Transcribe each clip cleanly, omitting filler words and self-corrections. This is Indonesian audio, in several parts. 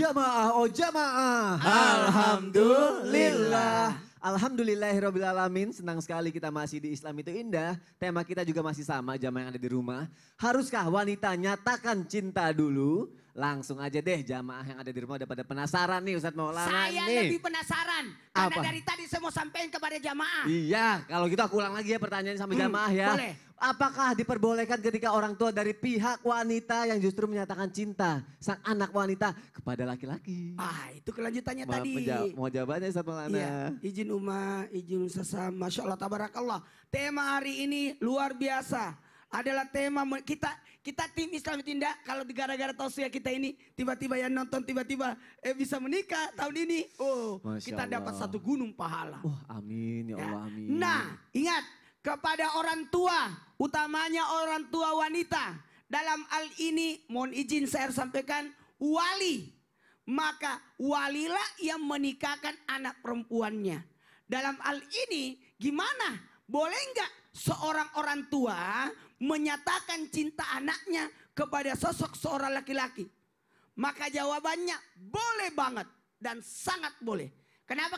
jamaah, oh jamaah. Alhamdulillah. Alhamdulillahirrabbilalamin, senang sekali kita masih di Islam itu indah. Tema kita juga masih sama, jamaah yang ada di rumah. Haruskah wanita nyatakan cinta dulu? Langsung aja deh jamaah yang ada di rumah udah pada penasaran nih Ustadz Maulana Saya nih. lebih penasaran. Karena Apa? dari tadi saya mau sampaikan kepada jamaah. Iya, kalau gitu aku ulang lagi ya pertanyaan sama jamaah ya. Boleh. Apakah diperbolehkan ketika orang tua dari pihak wanita yang justru menyatakan cinta sang anak wanita kepada laki-laki? Itu kelanjutannya tadi. Mau jawabannya Ustadz Maulana? Iya, izin Uma, izin sesama. Masya Allah, tabarakallah. Tema hari ini luar biasa. Adalah tema kita tim Islam Tindak. Kalau gara-gara tausiah kita ini tiba-tiba yang nonton tiba-tiba bisa menikah tahun ini. Masya Kita Allah. dapat 1 gunung pahala. Amin ya Allah amin. Nah, ingat kepada orang tua, utamanya orang tua wanita. Dalam hal ini mohon izin saya harus sampaikan wali. Maka walilah yang menikahkan anak perempuannya. Dalam hal ini gimana? Boleh enggak seorang orang tua menyatakan cinta anaknya kepada sosok seorang laki-laki? Maka jawabannya boleh banget dan sangat boleh. Kenapa?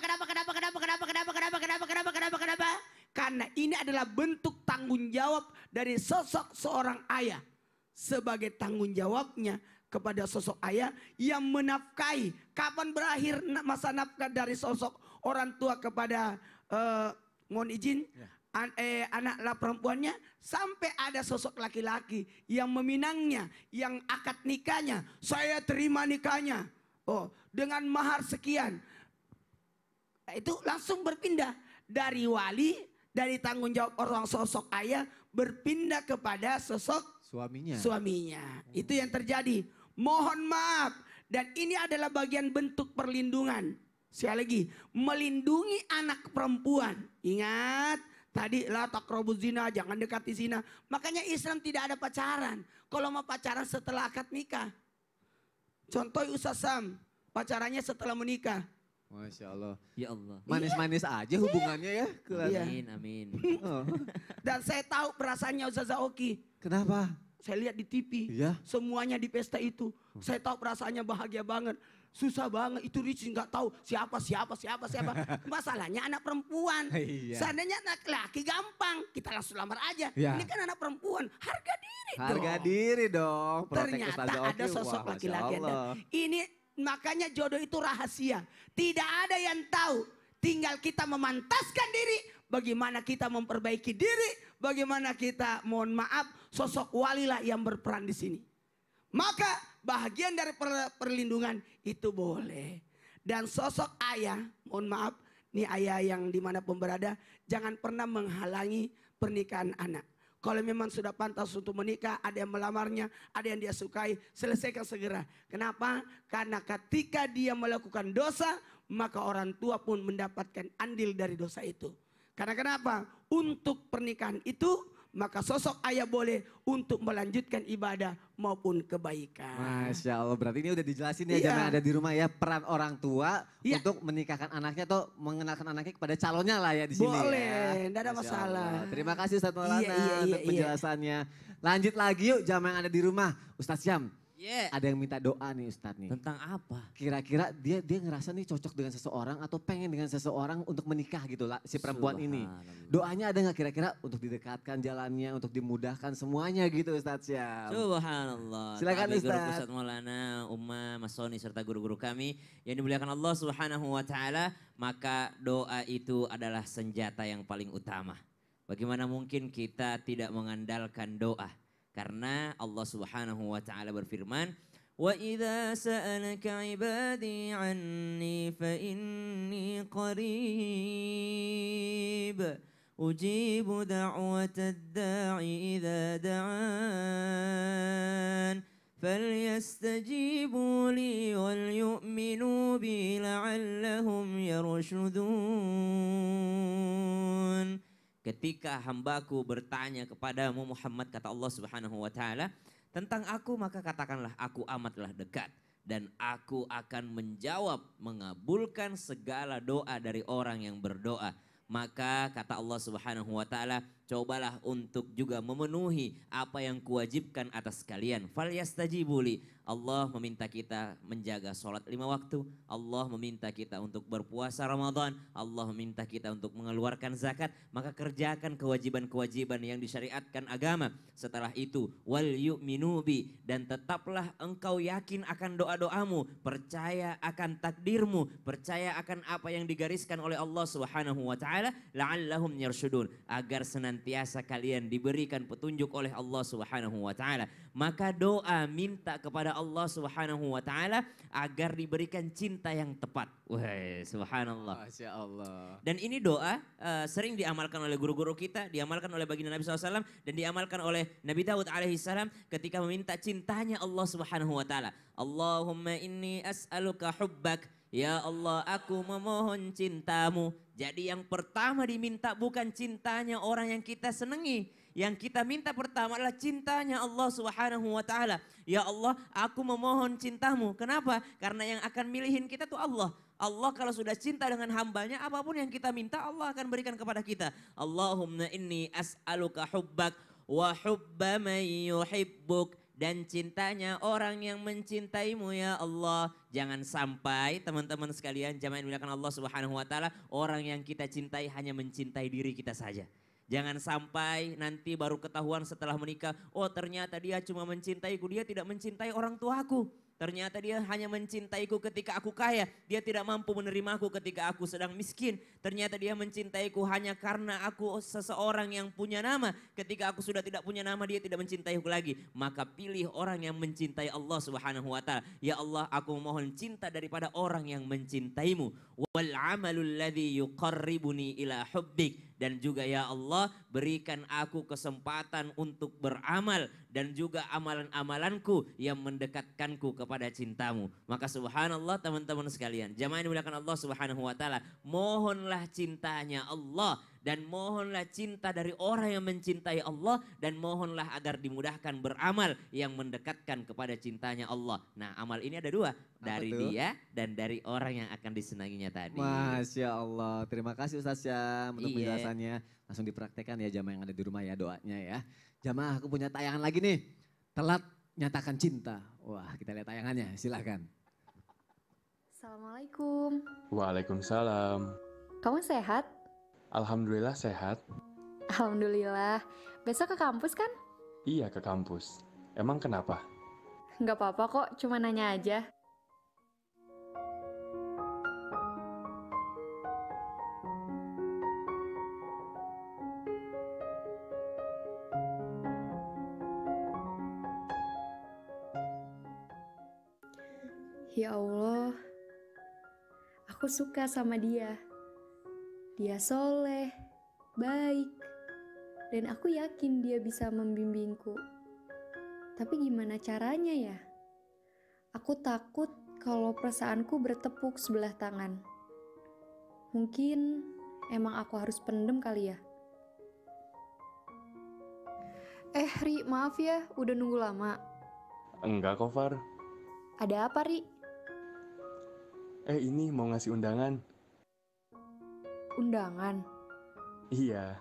Karena ini adalah bentuk tanggung jawab dari sosok seorang ayah. Sebagai tanggung jawabnya kepada sosok ayah yang menafkahi. Kapan berakhir masa nafkah dari sosok orang tua kepada mohon izin anak perempuannya, sampai ada sosok laki-laki yang meminangnya, yang akad nikahnya, saya terima nikahnya, dengan mahar sekian. Itu langsung berpindah dari wali, dari tanggung jawab orang sosok ayah berpindah kepada sosok suaminya. Itu yang terjadi. Mohon maaf, dan ini adalah bagian bentuk perlindungan. Sekali lagi, melindungi anak perempuan. Ingat, tadi la taqrabuz zina, jangan dekati zina. Makanya Islam tidak ada pacaran. Kalau mau pacaran setelah akad nikah. Contoh Ustaz Sam, pacarannya setelah menikah. Masya Allah. Ya Allah. Manis-manis aja hubungannya ya. Amin. Dan saya tahu perasaannya Ustaz Oki. Kenapa? Saya lihat di TV, semuanya di pesta itu. Saya tahu perasaannya bahagia banget. Susah banget, itu Rich nggak tahu siapa. Masalahnya anak perempuan. Seandainya anak laki gampang, kita langsung lamar aja. Ini kan anak perempuan, harga diri dong. Harga diri dong. Ternyata ada sosok laki-laki. Ini makanya jodoh itu rahasia. Tidak ada yang tahu. Tinggal kita memantaskan diri. Bagaimana kita memperbaiki diri. Bagaimana kita, mohon maaf, sosok walilah yang berperan di sini. Maka bahagian dari perlindungan itu boleh. Dan sosok ayah, mohon maaf, nih ayah yang dimanapun berada, jangan pernah menghalangi pernikahan anak. Kalau memang sudah pantas untuk menikah, ada yang melamarnya, ada yang dia sukai, selesaikan segera. Kenapa? Karena ketika dia melakukan dosa, maka orang tua pun mendapatkan andil dari dosa itu. Karena kenapa? Untuk pernikahan itu, maka sosok ayah boleh untuk melanjutkan ibadah maupun kebaikan. Masya Allah, berarti ini udah dijelasin ya jamaah ada di rumah ya, peran orang tua untuk menikahkan anaknya atau mengenalkan anaknya kepada calonnya lah ya di sini. Boleh, tidak ada masalah. Terima kasih Ustadz Maulana untuk penjelasannya. Lanjut lagi yuk jamaah yang ada di rumah. Ustadz Syam, ada yang minta doa nih Ustadz nih. Tentang apa? Kira-kira dia ngerasa nih cocok dengan seseorang atau pengen dengan seseorang untuk menikah gitu lah si perempuan ini. Doanya ada gak kira-kira untuk didekatkan jalannya, untuk dimudahkan semuanya gitu Ustadz Syam. Subhanallah. Silakan Ustadz. Ustadz Maulana, Umma, Mas Soni serta guru-guru kami yang dimuliakan Allah Subhanahu wa taala, maka doa itu adalah senjata yang paling utama. Bagaimana mungkin kita tidak mengandalkan doa? Karena Allah Subhanahu wa taala berfirman, "Wa idza sa'alaka 'ibadi 'anni fa inni qarib ujibu da'watad da'i idza da'an falyastajibu li wal yu'minu bi la'allahum yarshudun." Ketika hambaku bertanya kepadamu Muhammad, kata Allah Subhanahu wa taala, tentang aku, maka katakanlah aku amatlah dekat dan aku akan menjawab, mengabulkan segala doa dari orang yang berdoa. Maka kata Allah Subhanahu wa taala, cobalah untuk juga memenuhi apa yang kuwajibkan atas kalian. Falyastajibuli. Allah meminta kita menjaga sholat 5 waktu. Allah meminta kita untuk berpuasa Ramadan. Allah meminta kita untuk mengeluarkan zakat. Maka kerjakan kewajiban-kewajiban yang disyariatkan agama. Setelah itu, wal yu'minu bi, dan tetaplah engkau yakin akan doa-doamu. Percaya akan takdirmu. Percaya akan apa yang digariskan oleh Allah Subhanahu wa taala, la'allahum yarsyudun, agar senantiasa kalian diberikan petunjuk oleh Allah Subhanahu wa taala. Maka doa minta kepada Allah Subhanahu wa taala agar diberikan cinta yang tepat. Wah, subhanallah. Masya Allah. Dan ini doa sering diamalkan oleh guru-guru kita, diamalkan oleh baginda Nabi SAW, dan diamalkan oleh Nabi Daud alaihissalam ketika meminta cintanya Allah Subhanahu wa taala. Allahumma inni as'aluka hubbak. Ya Allah, aku memohon cintamu. Jadi yang pertama diminta bukan cintanya orang yang kita senangi. Yang kita minta pertama adalah cintanya Allah Subhanahu wa taala. Ya Allah, aku memohon cintamu. Kenapa? Karena yang akan milihin kita tuh Allah. Allah kalau sudah cinta dengan hambanya, apapun yang kita minta Allah akan berikan kepada kita. Allahumma inni as'aluka hubbak wa hubba man yuhibbuk. Dan cintanya orang yang mencintaimu ya Allah. Jangan sampai teman-teman sekalian, jamaah yang dimuliakan Allah Subhanahu wa taala, orang yang kita cintai hanya mencintai diri kita saja. Jangan sampai nanti baru ketahuan setelah menikah, oh ternyata dia cuma mencintaiku, dia tidak mencintai orang tuaku. Ternyata dia hanya mencintaiku ketika aku kaya. Dia tidak mampu menerimaku ketika aku sedang miskin. Ternyata dia mencintaiku hanya karena aku seseorang yang punya nama. Ketika aku sudah tidak punya nama, dia tidak mencintaiku lagi. Maka pilih orang yang mencintai Allah Subhanahu wa taala. Ya Allah, aku mohon cinta daripada orang yang mencintaimu. Wal amalul ladzi yuqarribuni ila hubbik. Dan juga ya Allah, berikan aku kesempatan untuk beramal dan juga amalan-amalanku yang mendekatkanku kepada cintamu. Maka subhanallah teman-teman sekalian, jamaah yang dimuliakan Allah Subhanahu wa taala, mohonlah cintanya Allah dan mohonlah cinta dari orang yang mencintai Allah, dan mohonlah agar dimudahkan beramal yang mendekatkan kepada cintanya Allah. Nah, amal ini ada dua, dari dia dan dari orang yang akan disenanginya tadi. Masya Allah. Terima kasih Ustaz Syam untuk Iya. penjelasannya. Langsung dipraktekkan ya jamaah yang ada di rumah ya doanya ya. Jamaah, aku punya tayangan lagi nih. Telat nyatakan cinta. Wah, kita lihat tayangannya, silakan. Assalamualaikum. Waalaikumsalam. Kamu sehat? Alhamdulillah sehat. Alhamdulillah. Besok ke kampus kan? Iya ke kampus. Emang kenapa? Nggak apa-apa kok, cuma nanya aja. Ya Allah, aku suka sama dia. Dia soleh, baik, dan aku yakin dia bisa membimbingku. Tapi gimana caranya ya? Aku takut kalau perasaanku bertepuk sebelah tangan. Mungkin emang aku harus pendem kali ya? Ri, maaf ya, udah nunggu lama. Enggak kok, Far. Ada apa, Ri? Ini mau ngasih undangan. Undangan? Iya.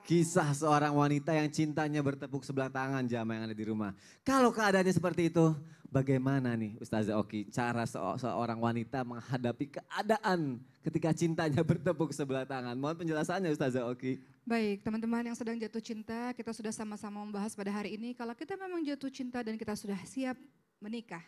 Kisah seorang wanita yang cintanya bertepuk sebelah tangan, jamaah yang ada di rumah. Kalau keadaannya seperti itu, bagaimana nih Ustazah Oki cara seorang wanita menghadapi keadaan ketika cintanya bertepuk sebelah tangan? Mohon penjelasannya Ustazah Oki. Baik, teman-teman yang sedang jatuh cinta, kita sudah sama-sama membahas pada hari ini. Kalau kita memang jatuh cinta dan kita sudah siap menikah,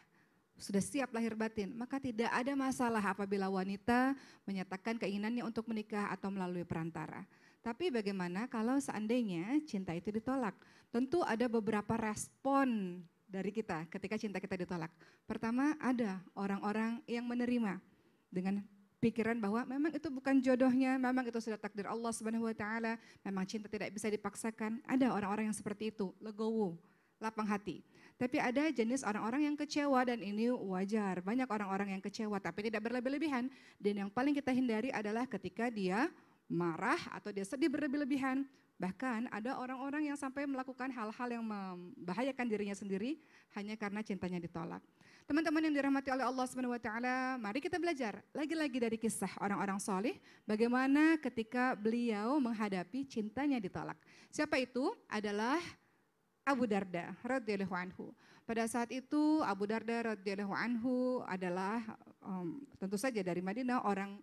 sudah siap lahir batin, maka tidak ada masalah apabila wanita menyatakan keinginannya untuk menikah atau melalui perantara. Tapi bagaimana kalau seandainya cinta itu ditolak? Tentu ada beberapa respon dari kita ketika cinta kita ditolak. Pertama, ada orang-orang yang menerima dengan pikiran bahwa memang itu bukan jodohnya, memang itu sudah takdir Allah Subhanahu wa taala, memang cinta tidak bisa dipaksakan. Ada orang-orang yang seperti itu, legowo, lapang hati. Tapi ada jenis orang-orang yang kecewa, dan ini wajar. Banyak orang-orang yang kecewa tapi tidak berlebih-lebihan. Dan yang paling kita hindari adalah ketika dia marah atau dia sedih berlebih-lebihan. Bahkan ada orang-orang yang sampai melakukan hal-hal yang membahayakan dirinya sendiri hanya karena cintanya ditolak. Teman-teman yang dirahmati oleh Allah Subhanahu wa taala, mari kita belajar lagi-lagi dari kisah orang-orang soleh bagaimana ketika beliau menghadapi cintanya ditolak. Siapa itu? Adalah Abu Darda radhiyallahu anhu. Pada saat itu Abu Darda radhiyallahu anhu adalah tentu saja dari Madinah, orang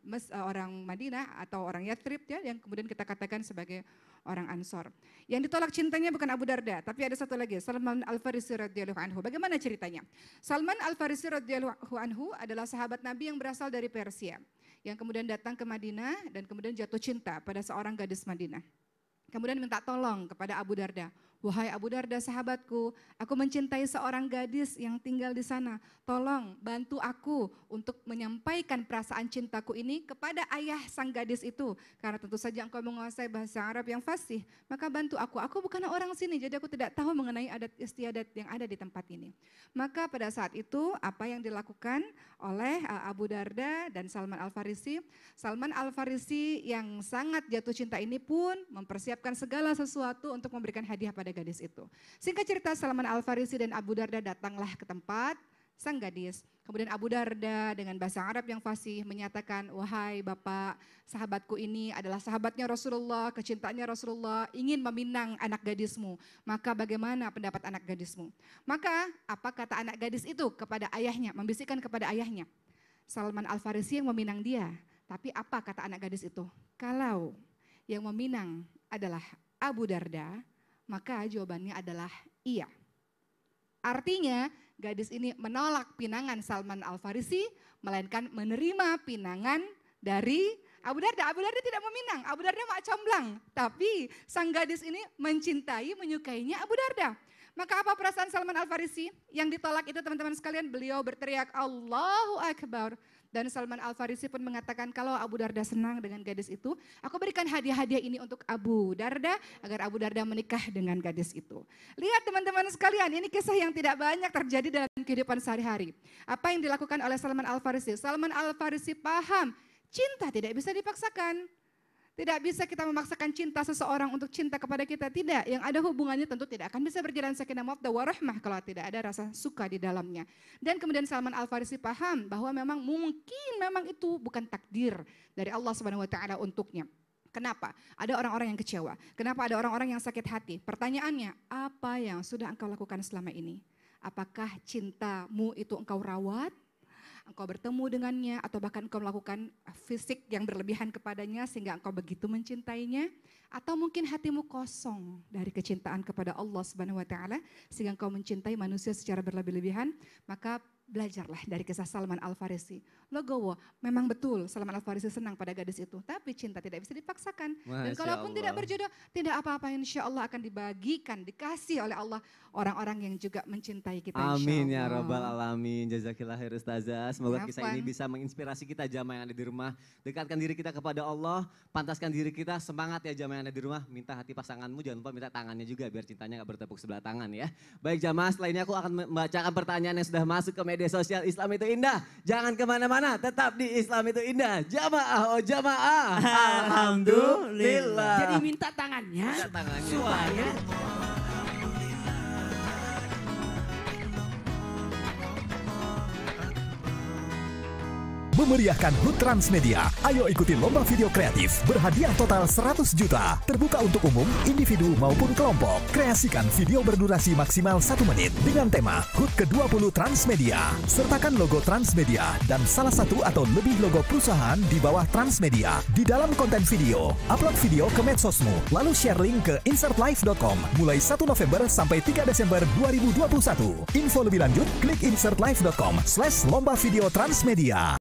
Madinah atau orang Yathrib ya, yang kemudian kita katakan sebagai orang Ansor. Yang ditolak cintanya bukan Abu Darda, tapi ada satu lagi, Salman Al-Farisi radhiyallahu anhu. Bagaimana ceritanya? Salman Al-Farisi radhiyallahu anhu adalah sahabat Nabi yang berasal dari Persia, yang kemudian datang ke Madinah dan kemudian jatuh cinta pada seorang gadis Madinah. Kemudian minta tolong kepada Abu Darda. Wahai Abu Darda sahabatku, aku mencintai seorang gadis yang tinggal di sana. Tolong bantu aku untuk menyampaikan perasaan cintaku ini kepada ayah sang gadis itu. Karena tentu saja engkau menguasai bahasa Arab yang fasih. Maka bantu aku. Aku bukanlah orang sini, jadi aku tidak tahu mengenai adat istiadat yang ada di tempat ini. Maka pada saat itu apa yang dilakukan oleh Abu Darda dan Salman Al-Farisi. Salman Al-Farisi yang sangat jatuh cinta ini pun mempersiapkan segala sesuatu untuk memberikan hadiah pada gadis itu. Singkat cerita, Salman Al-Farisi dan Abu Darda datanglah ke tempat sang gadis. Kemudian Abu Darda dengan bahasa Arab yang fasih menyatakan, wahai bapak, sahabatku ini adalah sahabatnya Rasulullah, kecintaannya Rasulullah, ingin meminang anak gadismu. Maka bagaimana pendapat anak gadismu? Maka apa kata anak gadis itu kepada ayahnya, membisikkan kepada ayahnya. Salman Al-Farisi yang meminang dia. Tapi apa kata anak gadis itu? Kalau yang meminang adalah Abu Darda, maka jawabannya adalah iya. Artinya gadis ini menolak pinangan Salman Al-Farisi, melainkan menerima pinangan dari Abu Darda. Abu Darda tidak meminang, Abu Darda mak comblang. Tapi sang gadis ini mencintai, menyukainya Abu Darda. Maka apa perasaan Salman Al-Farisi? Yang ditolak itu teman-teman sekalian, beliau berteriak Allahu Akbar. Dan Salman Al-Farisi pun mengatakan, kalau Abu Darda senang dengan gadis itu, aku berikan hadiah-hadiah ini untuk Abu Darda, agar Abu Darda menikah dengan gadis itu. Lihat teman-teman sekalian, ini kisah yang tidak banyak terjadi dalam kehidupan sehari-hari. Apa yang dilakukan oleh Salman Al-Farisi? Salman Al-Farisi paham, cinta tidak bisa dipaksakan. Tidak bisa kita memaksakan cinta seseorang untuk cinta kepada kita, tidak. Yang ada hubungannya tentu tidak akan bisa berjalan sakinah mawaddah warahmah kalau tidak ada rasa suka di dalamnya. Dan kemudian Salman Al-Farisi paham bahwa memang memang itu bukan takdir dari Allah Subhanahu wa taala untuknya. Kenapa? Ada orang-orang yang kecewa. Kenapa ada orang-orang yang sakit hati? Pertanyaannya, apa yang sudah engkau lakukan selama ini? Apakah cintamu itu engkau rawat? Engkau bertemu dengannya atau bahkan engkau melakukan fisik yang berlebihan kepadanya sehingga engkau begitu mencintainya, atau mungkin hatimu kosong dari kecintaan kepada Allah Subhanahu wa taala sehingga engkau mencintai manusia secara berlebih-lebihan. Maka belajarlah dari kisah Salman Al-Farisi. Logowo, memang betul Salman Al-Farisi senang pada gadis itu, tapi cinta tidak bisa dipaksakan. Dan kalaupun tidak berjodoh, tidak apa-apa, insya Allah akan dibagikan, dikasih oleh Allah orang-orang yang juga mencintai kita. Amin ya rabbal alamin. Jazakillah khair Ustazah. Semoga kisah ini bisa menginspirasi kita jamaah yang ada di rumah. Dekatkan diri kita kepada Allah, pantaskan diri kita, semangat ya jamaah yang ada di rumah. Minta hati pasanganmu, jangan lupa minta tangannya juga biar cintanya gak bertepuk sebelah tangan ya. Baik jamaah, setelah ini aku akan membacakan pertanyaan yang sudah masuk ke media sosial. Islam itu indah, jangan kemana-mana, tetap di Islam itu indah. Jamaah, oh jamaah, alhamdulillah. Jadi minta tangannya, supaya memeriahkan HUT Transmedia. Ayo ikuti lomba video kreatif berhadiah total 100 juta. Terbuka untuk umum, individu maupun kelompok. Kreasikan video berdurasi maksimal 1 menit dengan tema HUT ke-20 Transmedia. Sertakan logo Transmedia dan salah satu atau lebih logo perusahaan di bawah Transmedia di dalam konten video. Upload video ke medsosmu, lalu share link ke insertlive.com mulai 1 November sampai 3 Desember 2021. Info lebih lanjut, klik insertlive.com/lomba video Transmedia.